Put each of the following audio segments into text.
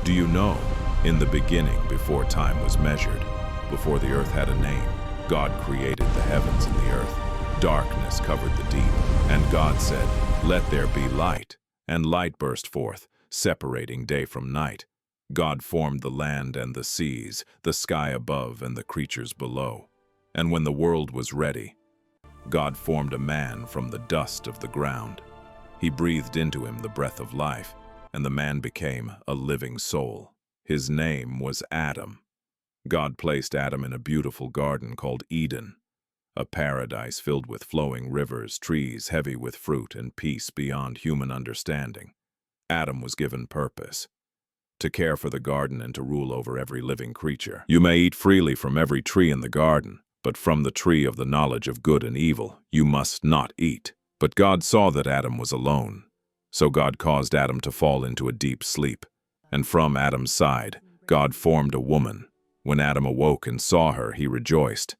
Do you know, in the beginning, before time was measured, before the earth had a name, God created the heavens and the earth. Darkness covered the deep, and God said, "Let there be light." And light burst forth, separating day from night. God formed the land and the seas, the sky above and the creatures below. And when the world was ready, God formed a man from the dust of the ground. He breathed into him the breath of life, and the man became a living soul. His name was Adam. God placed Adam in a beautiful garden called Eden, a paradise filled with flowing rivers, trees heavy with fruit, and peace beyond human understanding. Adam was given purpose, to care for the garden and to rule over every living creature. You may eat freely from every tree in the garden, but from the tree of the knowledge of good and evil you must not eat. But God saw that Adam was alone, so God caused Adam to fall into a deep sleep. And from Adam's side, God formed a woman. When Adam awoke and saw her, he rejoiced.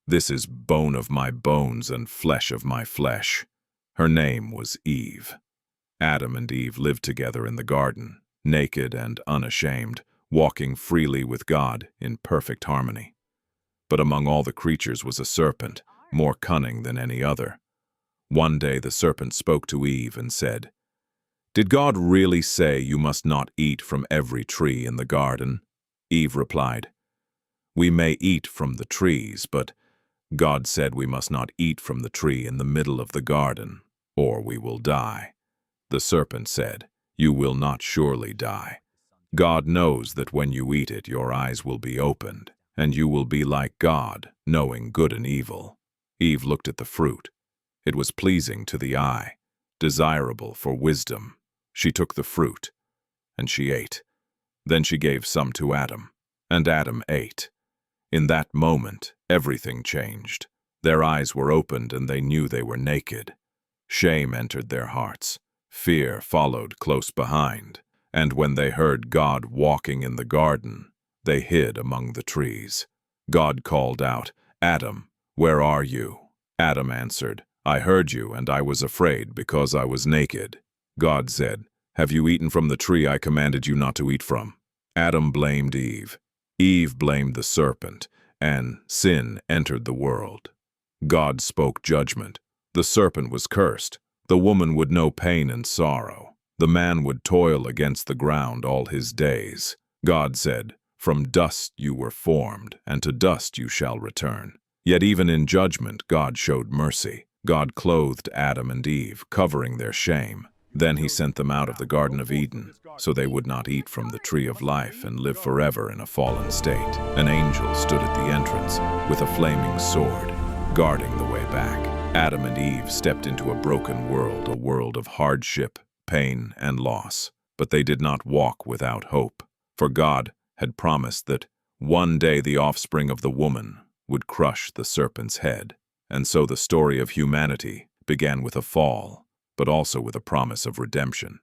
"This is bone of my bones and flesh of my flesh." Her name was Eve. Adam and Eve lived together in the garden, naked and unashamed, walking freely with God in perfect harmony. But among all the creatures was a serpent, more cunning than any other. One day the serpent spoke to Eve and said, "Did God really say you must not eat from every tree in the garden?" Eve replied, "We may eat from the trees, but God said we must not eat from the tree in the middle of the garden, or we will die." The serpent said, "You will not surely die. God knows that when you eat it, your eyes will be opened, and you will be like God, knowing good and evil." Eve looked at the fruit. It was pleasing to the eye, desirable for wisdom. She took the fruit, and she ate. Then she gave some to Adam, and Adam ate. In that moment, everything changed. Their eyes were opened, and they knew they were naked. Shame entered their hearts. Fear followed close behind. And when they heard God walking in the garden, they hid among the trees. God called out, "Adam, where are you?" Adam answered, "I heard you, and I was afraid because I was naked." God said, "Have you eaten from the tree I commanded you not to eat from?" Adam blamed Eve. Eve blamed the serpent, and sin entered the world. God spoke judgment. The serpent was cursed. The woman would know pain and sorrow. The man would toil against the ground all his days. God said, "From dust you were formed, and to dust you shall return." Yet even in judgment, God showed mercy. God clothed Adam and Eve, covering their shame. Then he sent them out of the Garden of Eden, so they would not eat from the tree of life and live forever in a fallen state. An angel stood at the entrance with a flaming sword, guarding the way back. Adam and Eve stepped into a broken world, a world of hardship, pain, and loss. But they did not walk without hope, for God had promised that one day the offspring of the woman would crush the serpent's head. And so the story of humanity began with a fall, but also with a promise of redemption.